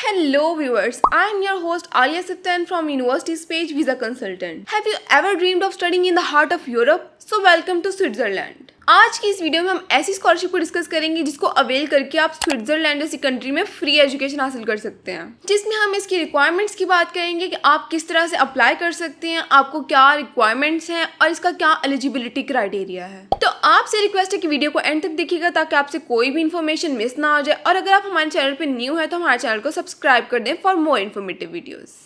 Hello viewers, I am your host Alia Sittan from University's Page Visa Consultant. Have you ever dreamed of studying in the heart of Europe? So welcome to Switzerland. आज की इस video में हम ऐसी scholarship को discuss करेंगे जिसको avail करके आप स्विट्जरलैंड जैसी कंट्री में फ्री एजुकेशन हासिल कर सकते हैं, जिसमें हम इसकी रिक्वायरमेंट्स की बात करेंगे कि आप किस तरह से अप्लाई कर सकते हैं, आपको क्या रिक्वायरमेंट्स हैं और इसका क्या एलिजिबिलिटी क्राइटेरिया है। तो आपसे रिक्वेस्ट है कि वीडियो को एंड तक देखिएगा ताकि आपसे कोई भी इन्फॉर्मेशन मिस ना हो जाए। और अगर आप हमारे चैनल पर न्यू है तो हमारे चैनल को सब्सक्राइब कर दें for more informative videos.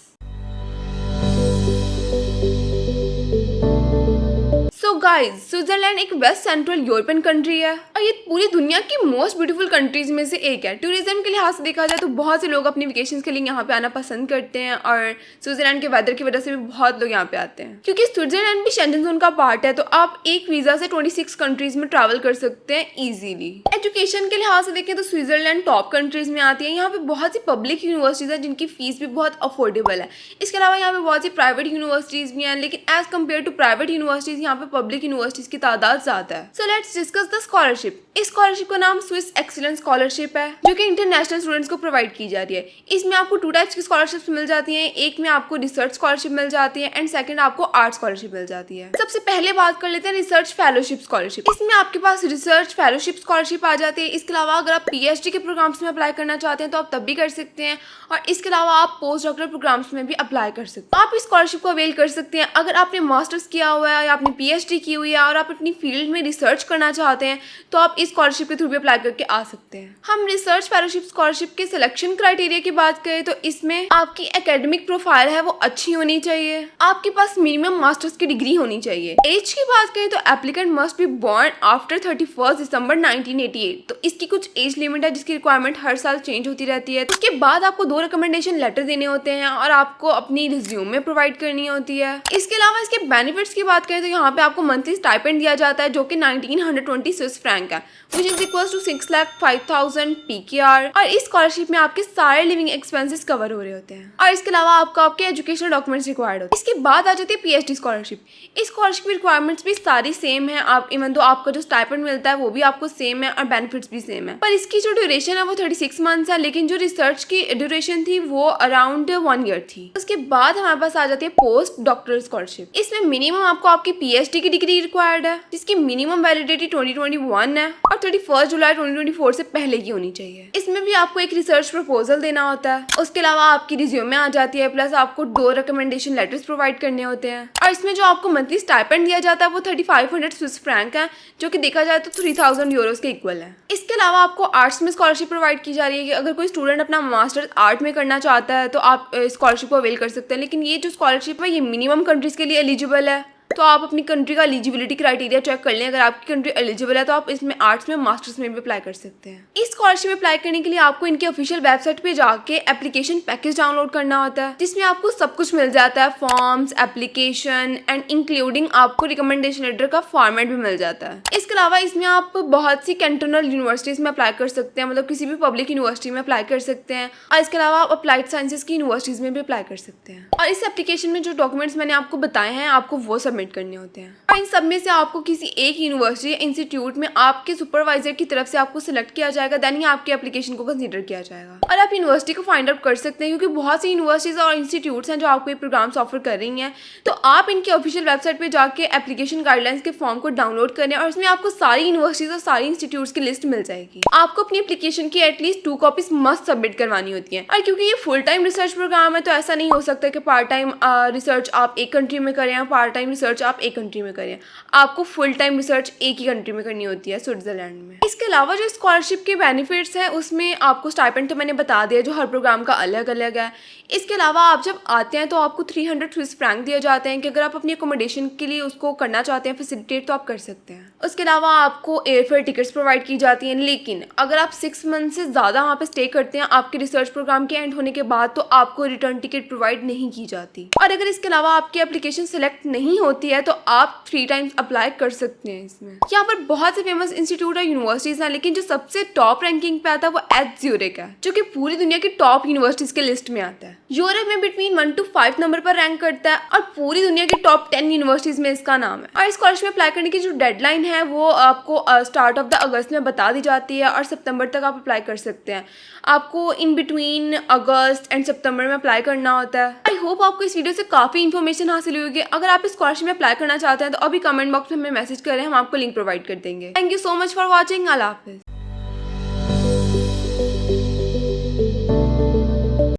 So guys, Switzerland एक वेस्ट सेंट्रल यूरोपियन कंट्री है और ये पूरी दुनिया की मोस्ट ब्यूटीफुल कंट्रीज में से एक है। टूरिज्म के लिहाज से देखा जाए तो बहुत से लोग अपनी वेकेशन के लिए यहाँ पे आना पसंद करते हैं और स्विट्जरलैंड के वेदर की वजह से भी बहुत लोग यहाँ पे आते हैं, क्योंकि स्विट्जरलैंड भी शेंगन जोन का पार्ट है। तो आप एक वीजा से 26 कंट्रीज में ट्रैवल कर सकते हैं इजीली। एजुकेशन के लिहाज से देखें तो स्विट्जरलैंड टॉप कंट्रीज में आती है। यहाँ पे बहुत सी पब्लिक यूनिवर्सिटीज है जिनकी फीस भी बहुत अफोर्डेबल है। इसके अलावा यहाँ पे बहुत सी प्राइवेट यूनिवर्सिटीज भी हैं, लेकिन as compare to private universities यहाँ पे पब्लिक यूनिवर्सिटीज की तादाद ज्यादा है। So let's discuss the scholarship. इस स्कॉलरशिप का नाम स्विस एक्सीलेंस स्कॉलरशिप है, जो कि इंटरनेशनल स्टूडेंट्स को प्रोवाइड की जाती है। इसमें आपको 2 टाइप्स की स्कॉलरशिप्स मिल जाती हैं। एक में आपको रिसर्च स्कॉलरशिप मिल जाती है एंड सेकंड आपको आर्ट स्कॉलरशिप मिल जाती है। सबसे पहले बात कर लेते हैं रिसर्च फेलोशिप स्कॉलरशिप। इसमें आपके पास रिसर्च फेलोशिप स्कॉलरशिप आ जाती है। इसके अलावा अगर आप पीएचडी के प्रोग्राम्स में अप्लाई करना चाहते हैं तो आप तब भी कर सकते हैं, और इसके अलावा आप पोस्ट डॉक्टरल प्रोग्राम्स में भी अप्लाई कर सकते हैं। आप इस स्कॉलरशिप को अवेल कर सकते हैं अगर आपने मास्टर्स किया हुआ है या आपने पीएचडी की हुई है और आप अपनी फील्ड में रिसर्च करना चाहते हैं तो आप इस स्कॉलरशिप के थ्रू भी अप्लाई करके आ सकते हैं। हम रिसर्च फेलोशिप स्कॉलरशिप के सिलेक्शन क्राइटेरिया की बात करें तो इसमें आपकी एकेडमिक प्रोफाइल है वो अच्छी होनी चाहिए, आपके पास मिनिमम मास्टर्स की डिग्री होनी चाहिए। एज की बात करें तो applicant must be born after 31 December 1988। तो इसकी कुछ एज लिमिट है जिसकी रिक्वायरमेंट हर साल चेंज होती रहती है। उसके बाद आपको 2 रिकमेंडेशन लेटर देने होते हैं और आपको अपनी रिज्यूमे प्रोवाइड करनी होती है। इसके अलावा इसके बेनिफिट्स की बात करें तो यहाँ पे आपको मंथली स्टाइपेंड दिया जाता है जो कि 1920 स्विस फ्रैंक है, which is equals to 6,05,000 PKR। और इस स्कॉलरशिप में आपके सारे लिविंग एक्सपेंसेस कवर हो रहे होते हैं और इसके अलावा आपको आपके एजुकेशनल डॉक्यूमेंट्स रिक्वायर्ड होते हैं। इसके बाद आ जाती है पीएचडी स्कॉलरशिप। इस स्कॉलरशिप की रिक्वायरमेंट्स भी सारी सेम है। आप इवन तो आपका जो स्टाइपेंड मिलता है वो भी आपको सेम है और बेनिफिट्स भी सेम है, पर इसकी जो ड्यूरेशन है वो 36 मंथ्स है, लेकिन जो रिसर्च की ड्यूरेशन थी वो अराउंड 1 ईयर थी। उसके बाद हमारे पास आ जाती है पोस्ट डॉक्टरल स्कॉलरशिप। इसमें मिनिमम आपको आपकी पीएचडी की डिग्री रिक्वायर्ड है जिसकी मिनिमम वैलिडिटी 2021 है और 31 जुलाई 2024 से पहले की होनी चाहिए। इसमें भी आपको एक रिसर्च प्रपोजल देना होता है। उसके अलावा आपकी रिज्यूमे आ जाती है, प्लस आपको 2 रिकमेंडेशन लेटर्स प्रोवाइड करने होते हैं। और इसमें जो आपको मंथली स्टाइपेंड दिया जाता है वो 3500 स्विस फ्रैंक है, जो कि देखा जाए तो 3000 यूरोस के इक्वल है। इसके अलावा आपको आर्ट्स में स्कॉलरशिप प्रोवाइड की जा रही है कि अगर कोई स्टूडेंट अपना मास्टर्स आर्ट में करना चाहता है तो आप स्कॉलरशिप को अवेल कर सकते हैं। लेकिन ये जो स्कॉलरशिप है ये मिनिमम कंट्रीज के लिए एलिजिबल है, तो आप अपनी कंट्री का एलिजिबिलिटी क्राइटेरिया चेक कर लें। अगर आपकी कंट्री एलिजिबल है तो आप इसमें आर्ट्स में मास्टर्स में भी अप्लाई कर सकते हैं। इस स्कॉलरशिप में अप्लाई करने के लिए आपको इनकी ऑफिशियल वेबसाइट पे जाके एप्लीकेशन पैकेज डाउनलोड करना होता है, जिसमें आपको सब कुछ मिल जाता है, फॉर्म्स, एप्लीकेशन एंड इंक्लूडिंग आपको रिकमेंडेशन लेटर का फॉर्मेट भी मिल जाता है। इसके अलावा इसमें आप बहुत सी कैंटोनल यूनिवर्सिटीज में अप्लाई कर सकते हैं, मतलब किसी भी पब्लिक यूनिवर्सिटी में अप्लाई कर सकते हैं, और इसके अलावा आप अप्लाइड साइंसेज की यूनिवर्सिटीज में भी अप्लाई कर सकते हैं। और इस एप्लीकेशन में जो डॉक्यूमेंट्स मैंने आपको बताए हैं आपको वो सबमिट करने होते हैं। और इन सब में से आपको किसी एक यूनिवर्सिटी या इंस्टीट्यूट में आपके सुपरवाइजर की तरफ से आपको सिलेक्ट किया जाएगा, देन ही आपकी एप्लीकेशन को कंसीडर किया जाएगा। और आप यूनिवर्सिटी को फाइंड आउट कर सकते हैं क्योंकि बहुत सी यूनिवर्सिटीज और इंस्टीट्यूट्स हैं जो आपको ये प्रोग्राम्स ऑफर कर रही हैं। तो आप इनकी ऑफिशियल वेबसाइट पे जाके एप्लीकेशन गाइडलाइंस के फॉर्म को डाउनलोड करें और इसमें आपको सारी यूनिवर्सिटीज और सारी इंस्टीट्यूट्स की लिस्ट मिल जाएगी। आपको अपनी एप्लीकेशन की एटलीस्ट 2 कॉपीज मस्ट सबमिट करवानी होती है। और क्योंकि ये फुल टाइम रिसर्च प्रोग्राम है तो ऐसा नहीं हो सकता कि पार्ट टाइम रिसर्च आप एक कंट्री में करें या पार्ट टाइम रिसर्च आप एक कंट्री में करें। आपको फुल टाइम रिसर्च एक ही कंट्री में करनी होती है, स्विट्जरलैंड में। इसके अलावा जो स्कॉलरशिप के बेनिफिट्स हैं उसमें आपको स्टाइपेंड तो मैंने बता दिया जो हर प्रोग्राम का अलग अलग है। इसके अलावा आप जब आते हैं तो आपको 300 स्विस फ्रैंक दिए जाते हैं कि अगर आप अपनी अकोमोडेशन के लिए उसको करना चाहते हैं फैसिलिटेट तो आप कर सकते हैं। उसके अलावा आपको एयरफेयर टिकट्स प्रोवाइड की जाती हैं, लेकिन अगर आप 6 मंथ से ज़्यादा वहाँ पे स्टे करते हैं आपके रिसर्च प्रोग्राम के एंड होने के बाद तो आपको रिटर्न टिकट प्रोवाइड नहीं की जाती। और अगर इसके अलावा आपकी एप्लीकेशन सेलेक्ट नहीं होती है तो आप 3 टाइम्स अप्लाई कर सकते हैं। इसमें यहाँ पर बहुत से फेमस इंस्टीट्यूट और यूनिवर्सिटीज हैं, लेकिन जो सबसे टॉप रैंकिंग पे आता है वो एच ज्यूरिख है, जो कि पूरी दुनिया की टॉप यूनिवर्सिटीज के लिस्ट में आता है। यूरोप में बिटवीन 1 to 5 नंबर पर रैंक करता है और पूरी दुनिया की टॉप 10 यूनिवर्सिटीज में इसका नाम है। और स्कॉलरशिप में अप्लाई करने की जो डेडलाइन है वो आपको स्टार्ट ऑफ द अगस्त में बता दी जाती है और सितंबर तक आप अप्लाई कर सकते हैं। आपको इन बिटवीन अगस्त एंड सितंबर में अप्लाई करना होता है। आई होप आपको इस वीडियो से काफ़ी इन्फॉर्मेशन हासिल हुई होगी। अगर आप इस स्कॉलरशिप में अप्लाई करना चाहते हैं तो अभी कमेंट बॉक्स में हमें मैसेज करें, हम आपको लिंक प्रोवाइड कर देंगे। Thank you so much for watching. अल्लाह हाफिज़।